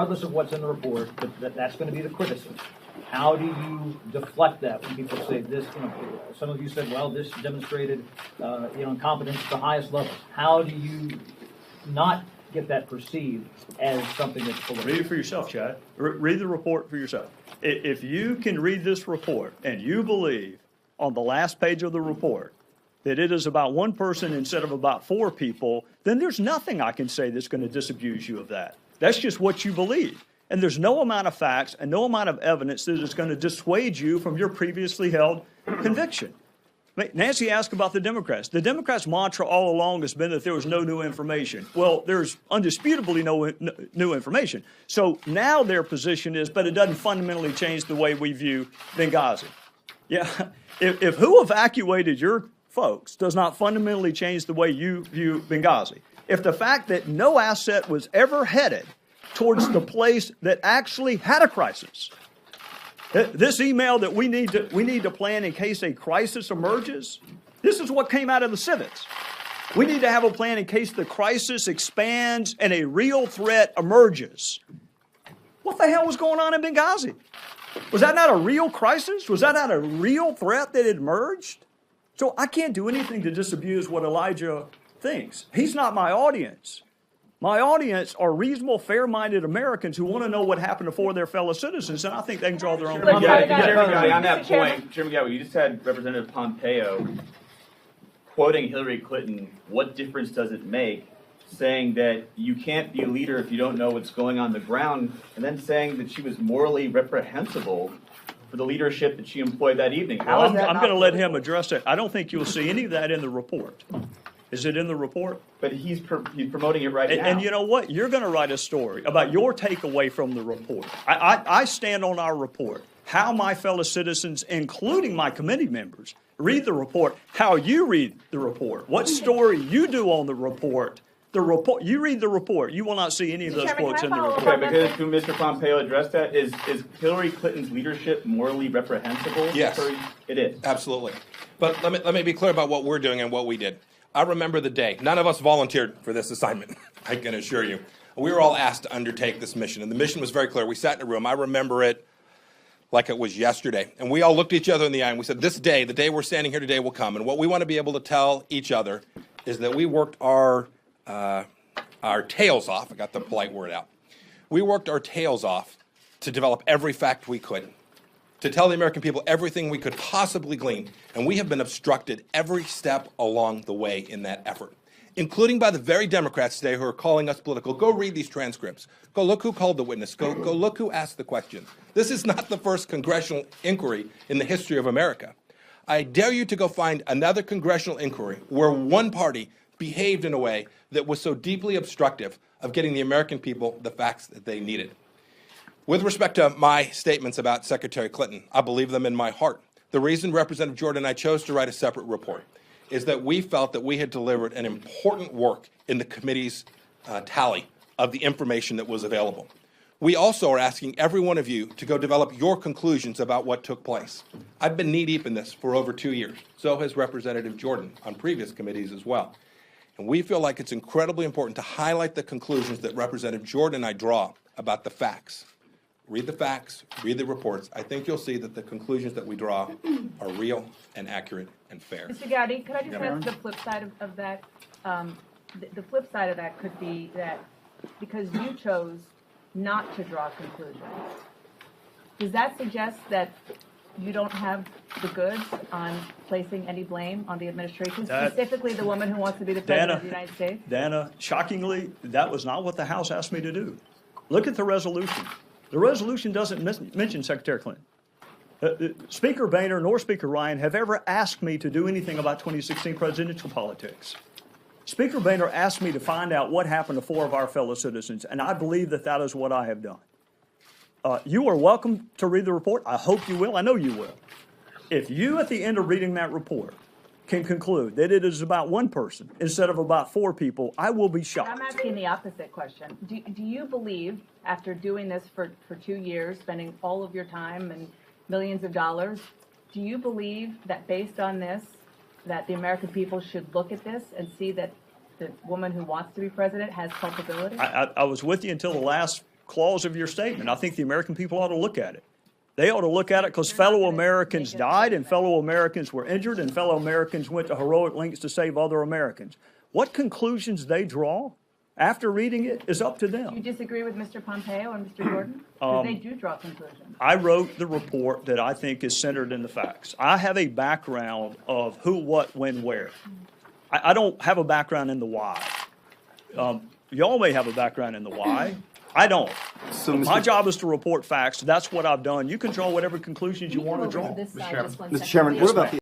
regardless of what's in the report, that's going to be the criticism. How do you deflect that when people say this? Some of you said, well, this demonstrated, incompetence at the highest levels. How do you not get that perceived as something that's political? Read it for yourself, Chad. Read the report for yourself. If you can read this report and you believe on the last page of the report that it is about one person instead of about four people, then there's nothing I can say that's going to disabuse you of that. That's just what you believe. And there's no amount of facts and no amount of evidence that is going to dissuade you from your previously held conviction. Nancy asked about the Democrats. The Democrats' mantra all along has been that there was no new information. Well, there's undisputably no new information. So now their position is, but it doesn't fundamentally change the way we view Benghazi. Yeah, if who evacuated your folks does not fundamentally change the way you view Benghazi, if the fact that no asset was ever headed towards the place that actually had a crisis, this email that we need to plan in case a crisis emerges, this is what came out of the civics. We need to have a plan in case the crisis expands and a real threat emerges. What the hell was going on in Benghazi? Was that not a real crisis? Was that not a real threat that had emerged? So I can't do anything to disabuse what Elijah thinks. He's not my audience. My audience are reasonable, fair-minded Americans who want to know what happened to four of their fellow citizens, and I think they can draw their own conclusions. On that point, Chairman Gowdy, you just had Representative Pompeo quoting Hillary Clinton, "What difference does it make?" saying that you can't be a leader if you don't know what's going on the ground, and then saying that she was morally reprehensible for the leadership that she employed that evening. How is that? I'm going to let him address it. I don't think you'll see any of that in the report. Is it in the report? But he's promoting it right now. And you know what? You're going to write a story about your takeaway from the report. I stand on our report. How my fellow citizens, including my committee members, read the report. How you read the report. What story you do on the report. The report. You read the report. You will not see any of those quotes in the report. Okay, because Mr. Pompeo addressed that, is Hillary Clinton's leadership morally reprehensible? Yes. It is. Absolutely. But let me be clear about what we're doing and what we did. I remember the day. None of us volunteered for this assignment, I can assure you. We were all asked to undertake this mission, and the mission was very clear. We sat in a room. I remember it like it was yesterday. And we all looked each other in the eye, and we said, this day, the day we're standing here today, will come. And what we want to be able to tell each other is that we worked our tails off. I got the polite word out. We worked our tails off to develop every fact we could, to tell the American people everything we could possibly glean, and we have been obstructed every step along the way in that effort, including by the very Democrats today who are calling us political. Go read these transcripts. Go look who called the witness. Go look who asked the question. This is not the first congressional inquiry in the history of America. I dare you to go find another congressional inquiry where one party behaved in a way that was so deeply obstructive of getting the American people the facts that they needed. With respect to my statements about Secretary Clinton, I believe them in my heart. The reason Representative Jordan and I chose to write a separate report is that we felt that we had delivered an important work in the committee's tally of the information that was available. We also are asking every one of you to go develop your conclusions about what took place. I've been knee-deep in this for over 2 years. So has Representative Jordan on previous committees as well. And we feel like it's incredibly important to highlight the conclusions that Representative Jordan and I draw about the facts. Read the facts, read the reports. I think you'll see that the conclusions that we draw are real and accurate and fair. Mr. Gowdy, could I just ask the flip side of that? The flip side of that could be that because you chose not to draw conclusions, does that suggest that you don't have the goods on placing any blame on the administration, specifically the woman who wants to be the president of the United States? Dana, shockingly, that was not what the House asked me to do. Look at the resolution. The resolution doesn't mention Secretary Clinton. Speaker Boehner nor Speaker Ryan have ever asked me to do anything about 2016 presidential politics. Speaker Boehner asked me to find out what happened to four of our fellow citizens, and I believe that that is what I have done. You are welcome to read the report. I hope you will. I know you will. If you, at the end of reading that report, can conclude that it is about one person instead of about four people, I will be shocked. I'm asking the opposite question. Do you believe, after doing this for 2 years, spending all of your time and millions of dollars, do you believe that based on this, that the American people should look at this and see that the woman who wants to be president has culpability? I was with you until the last clause of your statement. I think the American people ought to look at it. They ought to look at it because fellow Americans died and fellow Americans were injured and fellow Americans went to heroic lengths to save other Americans. What conclusions they draw after reading it is up to Do you them. disagree with Mr. Pompeo and Mr. Gordon? Because they do draw conclusions. I wrote the report that I think is centered in the facts. I have a background of who, what, when, where. I don't have a background in the why. Y'all may have a background in the why. I don't. So, My Mr. job is to report facts. That's what I've done. You can draw whatever conclusions you want to draw. Mr. Chairman, what about the